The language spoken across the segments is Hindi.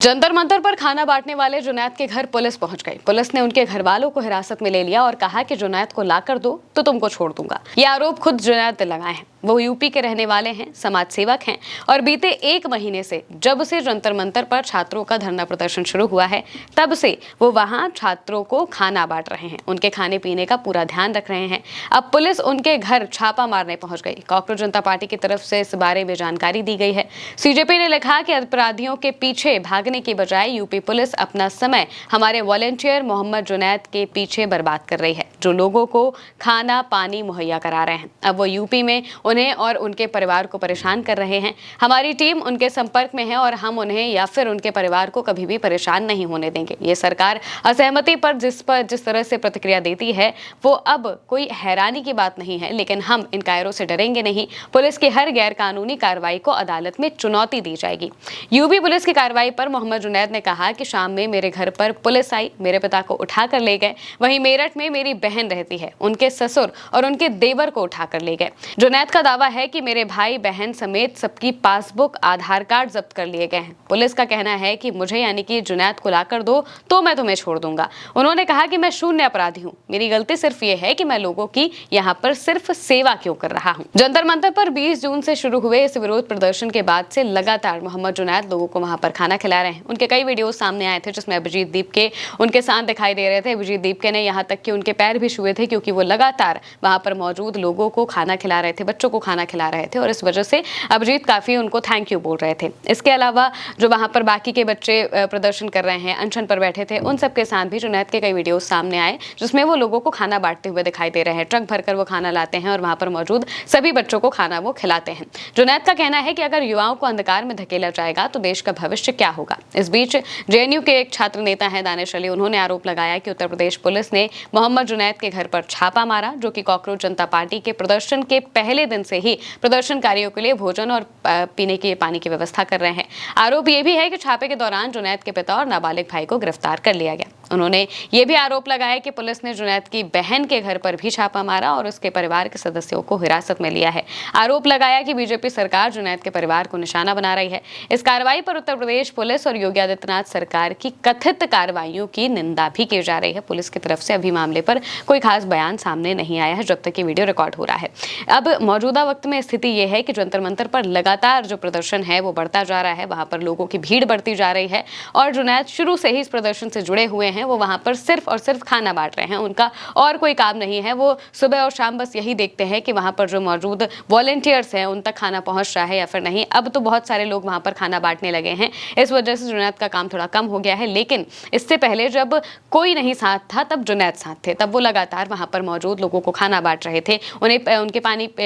जंतर मंतर पर खाना बांटने वाले जुनैद के घर पुलिस पहुंच गई। पुलिस ने उनके घर वालों को हिरासत में ले लिया और कहा कि जुनैद को लाकर दो तो तुमको छोड़ दूंगा। ये आरोप खुद जुनैद ने लगाए हैं। वो यूपी के रहने वाले हैं, समाज सेवक हैं और बीते 1 महीने से जब से जंतर मंतर पर छात्रों का धरना प्रदर्शन शुरू हुआ है तब से वो वहां छात्रों को खाना बांट रहे हैं, उनके खाने पीने का पूरा ध्यान रख रहे हैं। अब पुलिस उनके घर छापा मारने पहुंच गई। कॉकरोच जनता पार्टी की तरफ से इस बारे में जानकारी दी गई है। सीजेपी ने लिखा कि अपराधियों के पीछे भागने की बजाय यूपी पुलिस अपना समय हमारे वॉलंटियर मोहम्मद जुनैद के पीछे बर्बाद कर रही है, जो लोगों को खाना पानी मुहैया करा रहे हैं। अब वो यूपी में उन्हें और उनके परिवार को परेशान कर रहे हैं। हमारी टीम उनके संपर्क में है और हम उन्हें या फिर उनके परिवार को कभी भी परेशान नहीं होने देंगे। ये सरकार असहमति पर जिस तरह से प्रतिक्रिया देती है वो अब कोई हैरानी की बात नहीं है, लेकिन हम इन कायरों से डरेंगे नहीं। पुलिस की हर गैर कानूनी कार्रवाई को अदालत में चुनौती दी जाएगी। यूपी पुलिस की कार्रवाई पर मोहम्मद जुनैद ने कहा कि शाम में मेरे घर पर पुलिस आई, मेरे पिता को उठा कर ले गए। वहीं मेरठ में मेरी बहन रहती है, उनके ससुर और उनके देवर को उठा कर ले गए। जुनैद का दावा है कि मेरे भाई बहन समेत सबकी पासबुक आधार कार्ड जब्त कर लिए गए हैं। पुलिस का कहना है कि मुझे यानी कि जुनैद को लाकर दो तो मैं तुम्हें छोड़ दूंगा। उन्होंने कहा कि मैं शून्य अपराधी हूँ, मेरी गलती सिर्फ ये है कि मैं लोगों की यहाँ पर सिर्फ सेवा क्यों कर रहा हूँ। जंतर मंतर पर 20 जून से शुरू हुए इस विरोध प्रदर्शन के बाद से लगातार मोहम्मद जुनैद लोगों को वहां पर खाना खिला रहे हैं। उनके कई वीडियो सामने आए थे जिसमें अभिजीत दीपके उनके साथ दिखाई दे रहे थे। अभिजीत दीपके ने यहाँ तक कि उनके पैर भी छुए थे क्योंकि वो लगातार वहां पर मौजूद लोगों को खाना खिला रहे थे, बच्चों को खाना खिला रहे थे और इस वजह से अभिजीत काफी उनको थैंक यू बोल रहे थे। इसके अलावा जो वहां पर बाकी के बच्चे प्रदर्शन कर रहे हैं, अनशन पर बैठे थे, उन सबके साथ भी जुनैद के कई वीडियो सामने आए जिसमें वो लोगों को खाना बांटते हुए दिखाई दे रहे हैं। ट्रक भरकर वो खाना लाते हैं और वहां पर मौजूद सभी बच्चों को खाना वो खिलाते हैं। जुनैद का कहना है कि अगर युवाओं को अंधकार में धकेला जाएगा तो देश का भविष्य क्या होगा। इस बीच जेएनयू के एक छात्र नेता हैं दानिश अली, उन्होंने आरोप लगाया कि उत्तर प्रदेश पुलिस ने मोहम्मद जुनैद के घर पर छापा मारा, जो कि कॉकरोच जनता पार्टी के प्रदर्शन के पहले दिन से ही प्रदर्शनकारियों के लिए भोजन और पीने के पानी की व्यवस्था कर रहे हैं। आरोप यह भी है कि छापे के दौरान जुनैद के पिता और नाबालिग भाई को गिरफ्तार कर लिया गया। उन्होंने ये भी आरोप लगाया कि पुलिस ने जुनैद की बहन के घर पर भी छापा मारा और उसके परिवार के सदस्यों को हिरासत में लिया है। आरोप लगाया कि बीजेपी सरकार जुनैद के परिवार को निशाना बना रही है। इस कार्रवाई पर उत्तर प्रदेश पुलिस और योगी आदित्यनाथ सरकार की कथित कार्रवाइयों की निंदा भी की जा रही है। पुलिस की तरफ से अभी मामले पर कोई खास बयान सामने नहीं आया है जब तक कि वीडियो रिकॉर्ड हो रहा है। अब मौजूदा वक्त में स्थिति यह है कि जंतर मंतर पर लगातार जो प्रदर्शन है वो बढ़ता जा रहा है, वहां पर लोगों की भीड़ बढ़ती जा रही है और जुनैद शुरू से ही इस प्रदर्शन से जुड़े हुए हैं। वो वहां पर सिर्फ और सिर्फ खाना बांट रहे हैं, उनका और कोई काम नहीं है। वो सुबह और शाम बस यही देखते हैं कि वहां पर जो मौजूद वॉलंटियर्स हैं उन तक खाना पहुंच रहा है या फिर नहीं। अब तो बहुत सारे लोग वहां पर खाना बांटने लगे हैं, इस वजह से जुनैद का काम थोड़ा कम हो गया है। लेकिन इससे पहले जब कोई नहीं साथ था तब जुनैद साथ थे, तब वो लगातार वहां पर मौजूद लोगों को खाना बांट रहे थे, उन्हें उनके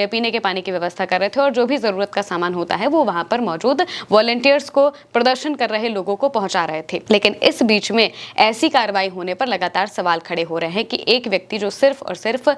पीने के पानी की व्यवस्था कर रहे थे और जो भी जरूरत का सामान होता है वो वहां पर मौजूद वॉलंटियर्स को, प्रदर्शन कर रहे लोगों को पहुंचा रहे थे। लेकिन इस बीच में ऐसी कार्रवाई होने पर लगातार सवाल खड़े हो रहे हैं कि एक व्यक्ति जो सिर्फ और सिर्फ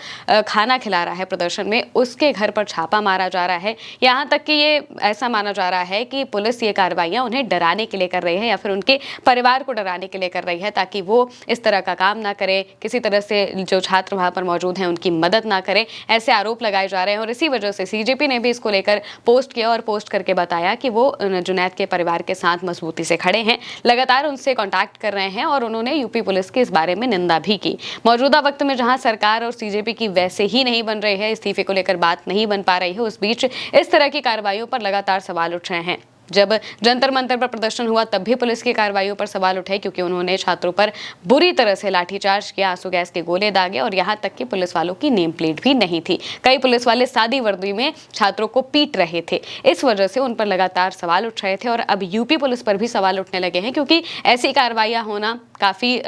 खाना खिला रहा है प्रदर्शन में, उसके घर पर छापा मारा जा रहा है। यहाँ तक कि ये ऐसा माना जा रहा है कि पुलिस ये कार्रवाइयां उन्हें डराने के लिए कर रही है या फिर उनके परिवार को डराने के लिए कर रही है ताकि वो इस तरह का काम ना करे, किसी तरह से जो छात्र वहां पर मौजूद हैं उनकी मदद ना करे। ऐसे आरोप लगाए जा रहे हैं और इसी वजह से सीजेपी ने भी इसको लेकर पोस्ट किया और पोस्ट करके बताया कि वो जुनैद के परिवार के साथ मजबूती से खड़े हैं, लगातार उनसे कांटेक्ट कर रहे हैं और उन्होंने यूपी पुलिस की इस बारे में निंदा भी की। मौजूदा वक्त में जहां सरकार और सीजेपी की वैसे ही नहीं बन रही है, इस्तीफे को लेकर बात नहीं बन पा रही है, उस बीच इस तरह की कार्रवाइयों पर लगातार सवाल उठ रहे हैं। जब जंतर मंतर पर प्रदर्शन हुआ तब भी पुलिस की कार्रवाइयों पर सवाल उठे क्योंकि उन्होंने छात्रों पर बुरी तरह से लाठीचार्ज किया, आंसू गैस के गोले दागे और यहां तक कि पुलिस वालों की नेम प्लेट भी नहीं थी। कई पुलिस वाले सादी वर्दी में छात्रों को पीट रहे थे। इस वजह से उन पर लगातार सवाल उठ रहे थे और अब यूपी पुलिस पर भी सवाल उठने लगे हैं क्योंकि ऐसी कार्रवाइयां होना काफ़ी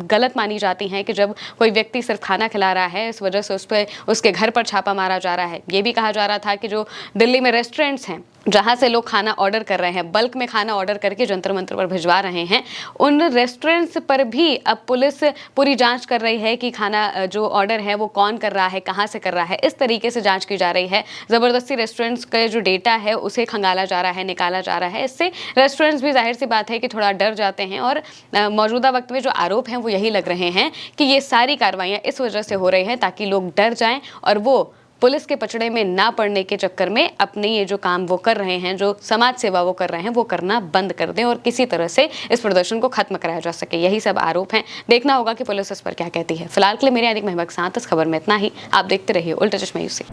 गलत मानी जाती हैं कि जब कोई व्यक्ति सिर्फ खाना खिला रहा है, इस वजह से उस पर उसके घर पर छापा मारा जा रहा है। ये भी कहा जा रहा था कि जो दिल्ली में रेस्टोरेंट्स हैं जहां से लोग खाना ऑर्डर कर रहे हैं, बल्क में खाना ऑर्डर करके जंतर मंतर पर भिजवा रहे हैं, उन रेस्टोरेंट्स पर भी अब पुलिस पूरी जांच कर रही है कि खाना जो ऑर्डर है वो कौन कर रहा है, कहां से कर रहा है, इस तरीके से जांच की जा रही है। ज़बरदस्ती रेस्टोरेंट्स का जो डेटा है उसे खंगाला जा रहा है, निकाला जा रहा है। इससे रेस्टोरेंट्स भी जाहिर सी बात है कि थोड़ा डर जाते हैं और मौजूदा वक्त में जो आरोप हैं वो यही लग रहे हैं कि ये सारी कार्रवाइयाँ इस वजह से हो रही हैं ताकि लोग डर जाएँ और वो पुलिस के पचड़े में ना पड़ने के चक्कर में अपने ये जो काम वो कर रहे हैं, जो समाज सेवा वो कर रहे हैं, वो करना बंद कर दें और किसी तरह से इस प्रदर्शन को खत्म कराया जा सके। यही सब आरोप हैं। देखना होगा कि पुलिस इस पर क्या कहती है। फिलहाल के लिए मेरे अधिक महबूब साथ इस खबर में इतना ही। आप देखते रहिए उल्टा चश्मा यूसी।